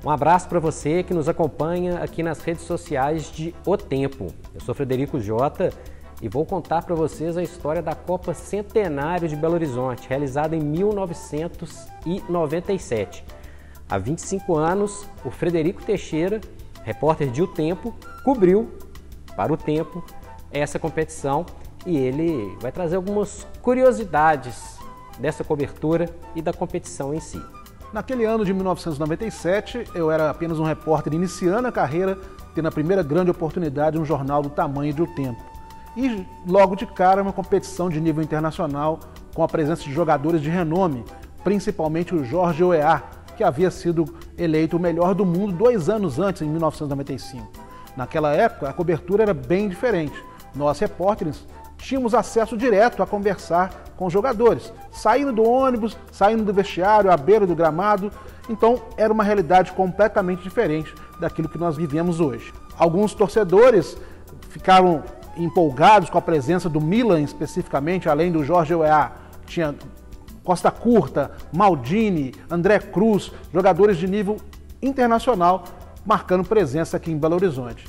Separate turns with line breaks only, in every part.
Um abraço para você que nos acompanha aqui nas redes sociais de O Tempo. Eu sou Frederico Jota e vou contar para vocês a história da Copa Centenário de Belo Horizonte, realizada em 1997. Há 25 anos, o Frederico Teixeira, repórter de O Tempo, cobriu para O Tempo essa competição e ele vai trazer algumas curiosidades dessa cobertura e da competição em si.
Naquele ano de 1997, eu era apenas um repórter iniciando a carreira, tendo a primeira grande oportunidade em um jornal do tamanho de O Tempo. E logo de cara, uma competição de nível internacional com a presença de jogadores de renome, principalmente o Jorge Weah, que havia sido eleito o melhor do mundo 2 anos antes, em 1995. Naquela época, a cobertura era bem diferente. Nós, repórteres, tínhamos acesso direto a conversar com os jogadores, saindo do ônibus, saindo do vestiário, à beira do gramado. Então, era uma realidade completamente diferente daquilo que nós vivemos hoje. Alguns torcedores ficaram empolgados com a presença do Milan, especificamente, além do Jorge Weah. Tinha Costa Curta, Maldini, André Cruz, jogadores de nível internacional marcando presença aqui em Belo Horizonte.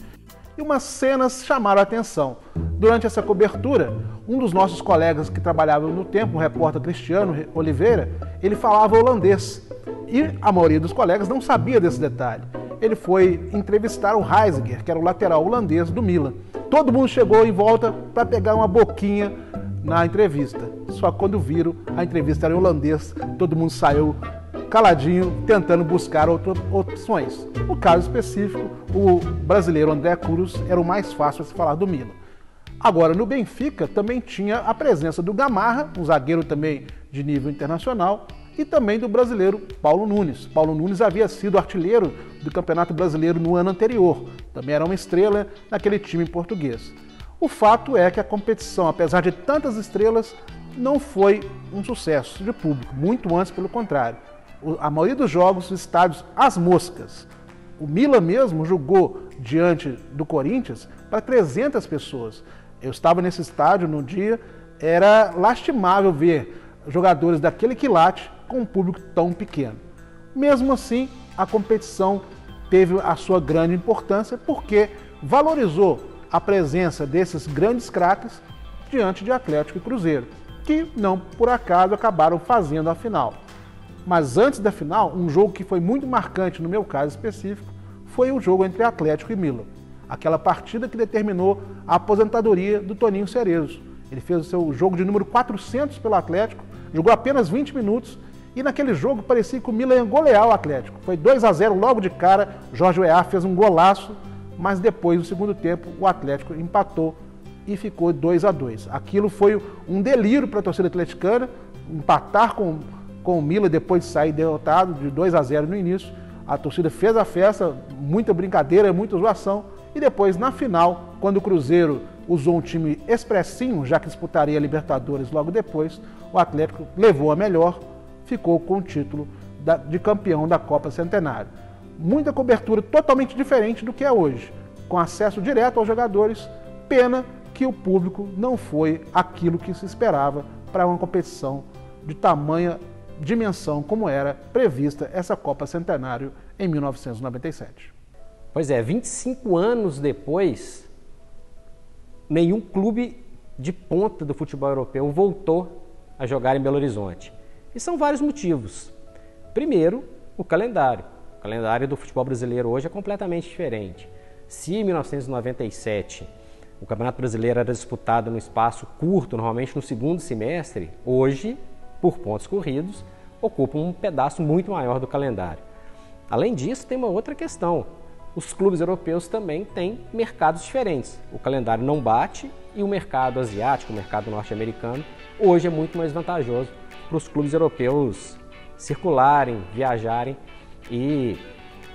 E umas cenas chamaram a atenção. Durante essa cobertura, um dos nossos colegas que trabalhava no tempo, o repórter Cristiano Oliveira, ele falava holandês. E a maioria dos colegas não sabia desse detalhe. Ele foi entrevistar o Heiziger, que era o lateral holandês do Milan. Todo mundo chegou em volta para pegar uma boquinha na entrevista. Só quando viram a entrevista era em holandês, todo mundo saiu caladinho, tentando buscar outras opções. No caso específico, o brasileiro André Cruz era o mais fácil a se falar do Milan. Agora, no Benfica, também tinha a presença do Gamarra, um zagueiro também de nível internacional, e também do brasileiro Paulo Nunes. Paulo Nunes havia sido artilheiro do Campeonato Brasileiro no ano anterior, também era uma estrela naquele time português. O fato é que a competição, apesar de tantas estrelas, não foi um sucesso de público, muito antes pelo contrário. A maioria dos jogos, os estádios, às moscas. O Milan mesmo jogou diante do Corinthians para 300 pessoas. Eu estava nesse estádio no dia, era lastimável ver jogadores daquele quilate com um público tão pequeno. Mesmo assim, a competição teve a sua grande importância porque valorizou a presença desses grandes craques diante de Atlético e Cruzeiro, que não por acaso acabaram fazendo a final. Mas antes da final, um jogo que foi muito marcante no meu caso específico foi o jogo entre Atlético e Milan. Aquela partida que determinou a aposentadoria do Toninho Cerezo. Ele fez o seu jogo de número 400 pelo Atlético, jogou apenas 20 minutos e naquele jogo parecia que o Milan ia golear o Atlético. Foi 2-0 logo de cara, Jorge Weah fez um golaço, mas depois, no segundo tempo, o Atlético empatou e ficou 2-2. Aquilo foi um delírio para a torcida atleticana, empatar com o Milan depois de sair derrotado de 2-0 no início. A torcida fez a festa, muita brincadeira, muita zoação. E depois, na final, quando o Cruzeiro usou um time expressinho, já que disputaria a Libertadores logo depois, o Atlético levou a melhor, ficou com o título de campeão da Copa Centenário. Muita cobertura totalmente diferente do que é hoje, com acesso direto aos jogadores. Pena que o público não foi aquilo que se esperava para uma competição de tamanha dimensão como era prevista essa Copa Centenário em 1997.
Pois é, 25 anos depois, nenhum clube de ponta do futebol europeu voltou a jogar em Belo Horizonte. E são vários motivos. Primeiro, o calendário. O calendário do futebol brasileiro hoje é completamente diferente. Se em 1997 o Campeonato Brasileiro era disputado num espaço curto, normalmente no segundo semestre, hoje, por pontos corridos, ocupa um pedaço muito maior do calendário. Além disso, tem uma outra questão. Os clubes europeus também têm mercados diferentes. O calendário não bate e o mercado asiático, o mercado norte-americano, hoje é muito mais vantajoso para os clubes europeus circularem, viajarem e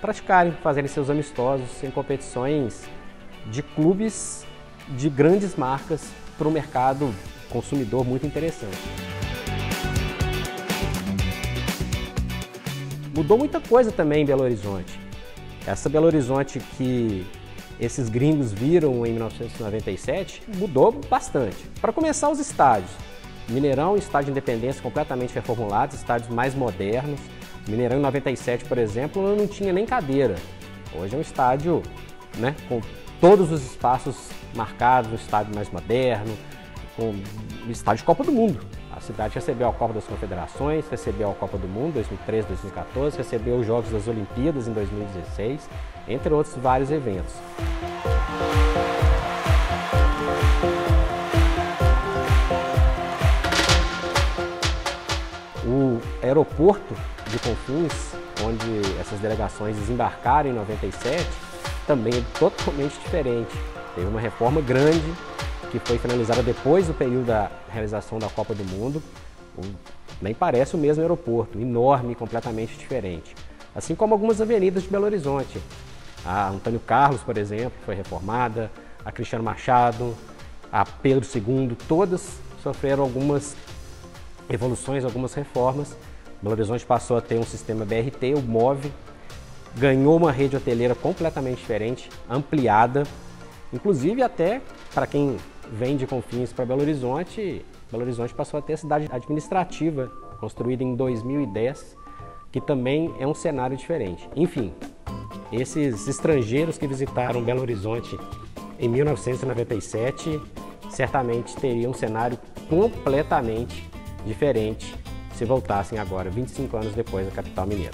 praticarem, fazerem seus amistosos em competições de clubes de grandes marcas para o mercado consumidor muito interessante. Mudou muita coisa também em Belo Horizonte. Essa Belo Horizonte que esses gringos viram em 1997 mudou bastante. Para começar, os estádios. Mineirão e Estádio Independência completamente reformulados, estádios mais modernos. Mineirão em 97, por exemplo, não tinha nem cadeira. Hoje é um estádio, né, com todos os espaços marcados, um estádio mais moderno, com um estádio de Copa do Mundo. A cidade recebeu a Copa das Confederações, recebeu a Copa do Mundo 2013, 2014, recebeu os Jogos das Olimpíadas em 2016, entre outros vários eventos. O aeroporto de Confins, onde essas delegações desembarcaram em 97, também é totalmente diferente. Teve uma reforma grande que foi finalizada depois do período da realização da Copa do Mundo. Nem parece o mesmo aeroporto, enorme e completamente diferente. Assim como algumas avenidas de Belo Horizonte. A Antônio Carlos, por exemplo, foi reformada, a Cristiano Machado, a Pedro II, todas sofreram algumas evoluções, algumas reformas. Belo Horizonte passou a ter um sistema BRT, o MOVE, ganhou uma rede hoteleira completamente diferente, ampliada, inclusive até para quem vem de Confins para Belo Horizonte passou a ter a cidade administrativa, construída em 2010, que também é um cenário diferente. Enfim, esses estrangeiros que visitaram Belo Horizonte em 1997 certamente teriam um cenário completamente diferente se voltassem agora, 25 anos depois, da capital mineira.